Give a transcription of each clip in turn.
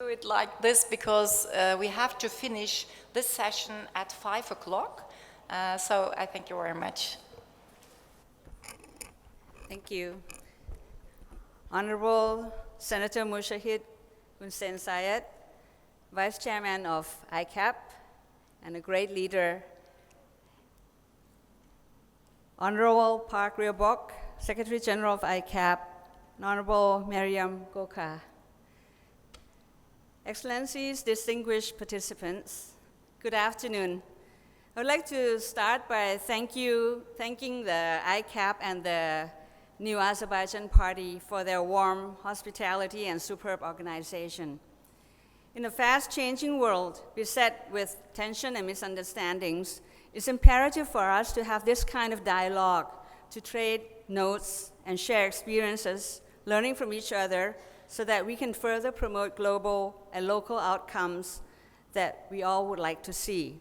Do it like this because we have to finish this session at 5 o'clock. So I thank you very much. Thank you. Honorable Senator Mushahid Hussain Syed, Vice Chairman of ICAPP and a great leader. Honorable Park Ryobok, Secretary General of ICAPP, and Honorable Mariam Gokha. Excellencies, distinguished participants, good afternoon. I would like to start by thanking the ICAPP and the New Azerbaijan Party for their warm hospitality and superb organization. In a fast-changing world beset with tension and misunderstandings, it's imperative for us to have this kind of dialogue, to trade notes and share experiences, learning from each other, so that we can further promote global and local outcomes that we all would like to see.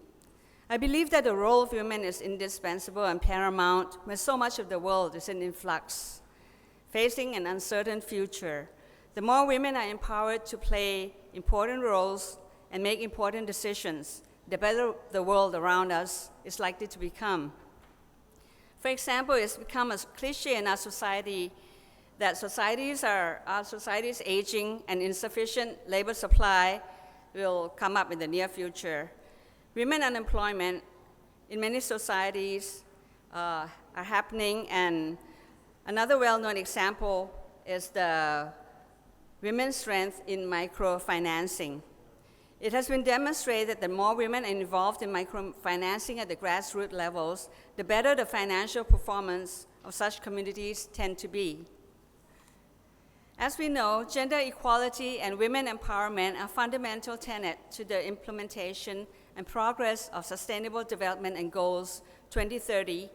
I believe that the role of women is indispensable and paramount when so much of the world is in influx, facing an uncertain future. The more women are empowered to play important roles and make important decisions, the better the world around us is likely to become. For example, it's become a cliche in our society that our society's aging and insufficient labor supply will come up in the near future. Women unemployment in many societies are happening, and another well-known example is the women's strength in microfinancing. It has been demonstrated that the more women are involved in microfinancing at the grassroots levels, the better the financial performance of such communities tend to be. As we know, gender equality and women empowerment are fundamental tenets to the implementation and progress of Sustainable Development and Goals 2030.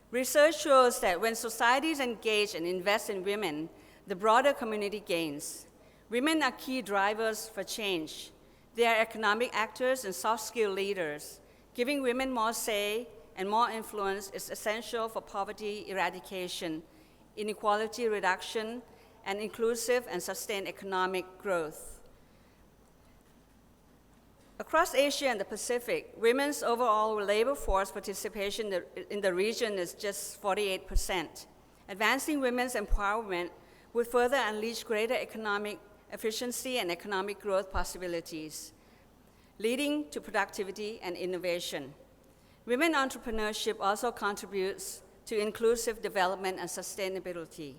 Research shows that when societies engage and invest in women, the broader community gains. Women are key drivers for change. They are economic actors and soft-skill leaders. Giving women more say and more influence is essential for poverty eradication, inequality reduction, and inclusive and sustained economic growth. Across Asia and the Pacific, women's overall labor force participation in the region is just 48%. Advancing women's empowerment would further unleash greater economic efficiency and economic growth possibilities, leading to productivity and innovation. Women entrepreneurship also contributes to inclusive development and sustainability.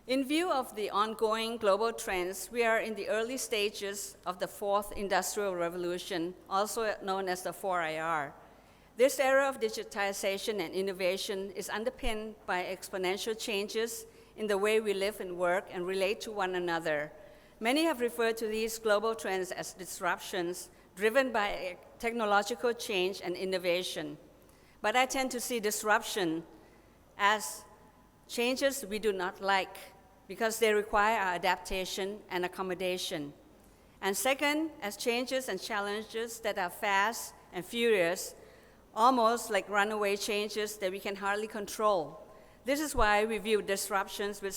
In view of the ongoing global trends, we are in the early stages of the fourth industrial revolution, also known as the 4IR. This era of digitization and innovation is underpinned by exponential changes in the way we live and work and relate to one another. Many have referred to these global trends as disruptions driven by technological change and innovation. But I tend to see disruption as changes we do not like, because they require our adaptation and accommodation. And second, as changes and challenges that are fast and furious, almost like runaway changes that we can hardly control. This is why we view disruptions with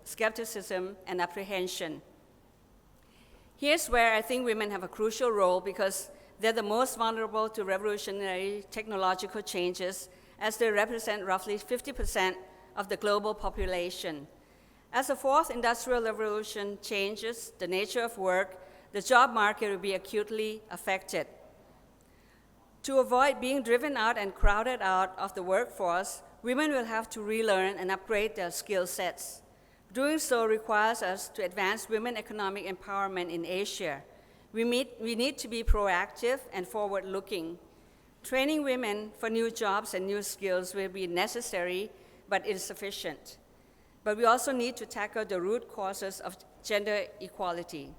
skepticism and apprehension. Here's where I think women have a crucial role, because they're the most vulnerable to revolutionary technological changes, as they represent roughly 50% of the global population. As the fourth industrial revolution changes the nature of work, the job market will be acutely affected. To avoid being driven out and crowded out of the workforce, women will have to relearn and upgrade their skill sets. Doing so requires us to advance women economic empowerment in Asia. We need to be proactive and forward-looking. Training women for new jobs and new skills will be necessary, but insufficient. But we also need to tackle the root causes of gender equality.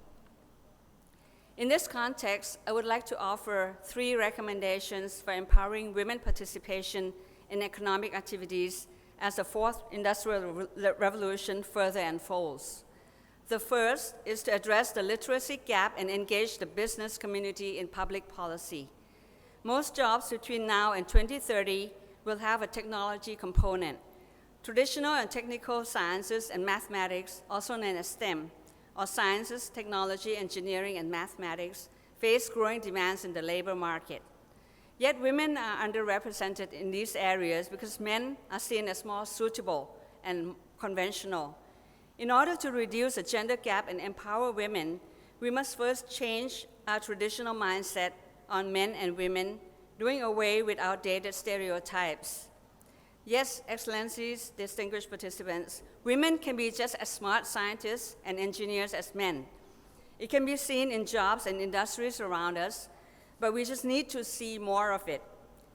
In this context, I would like to offer 3 recommendations for empowering women participation in economic activities as the fourth industrial revolution further unfolds. The first is to address the literacy gap and engage the business community in public policy. Most jobs between now and 2030 will have a technology component. Traditional and technical sciences and mathematics, also known as STEM, or sciences, technology, engineering, and mathematics face growing demands in the labor market. Yet women are underrepresented in these areas because men are seen as more suitable and conventional. In order to reduce the gender gap and empower women, we must first change our traditional mindset on men and women, doing away with outdated stereotypes. Yes, Excellencies, distinguished participants, women can be just as smart scientists and engineers as men. It can be seen in jobs and industries around us, but we just need to see more of it.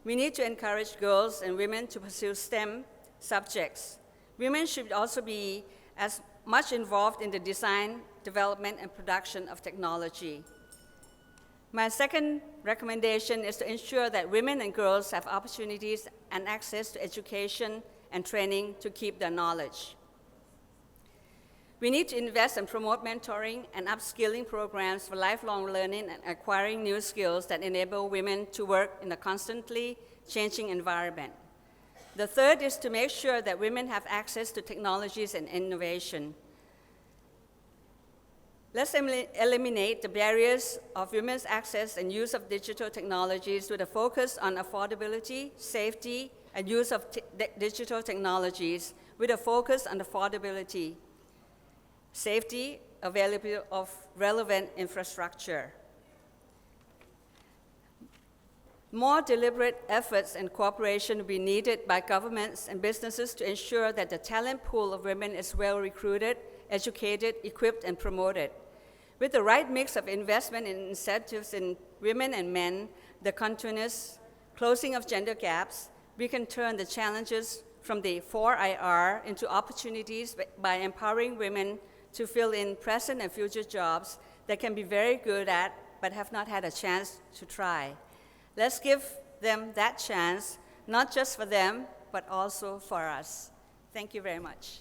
We need to encourage girls and women to pursue STEM subjects. Women should also be as much involved in the design, development, and production of technology. My second recommendation is to ensure that women and girls have opportunities and access to education and training to keep their knowledge. We need to invest and promote mentoring and upskilling programs for lifelong learning and acquiring new skills that enable women to work in a constantly changing environment. The third is to make sure that women have access to technologies and innovation. Let's eliminate the barriers of women's access and use of digital technologies with a focus on affordability, safety, and use of digital technologies with a focus on affordability, safety, availability of relevant infrastructure. More deliberate efforts and cooperation will be needed by governments and businesses to ensure that the talent pool of women is well recruited, educated, equipped, and promoted. With the right mix of investment and incentives in women and men, the continuous closing of gender gaps, we can turn the challenges from the 4IR into opportunities by empowering women to fill in present and future jobs that can be very good at but have not had a chance to try. Let's give them that chance, not just for them, but also for us. Thank you very much.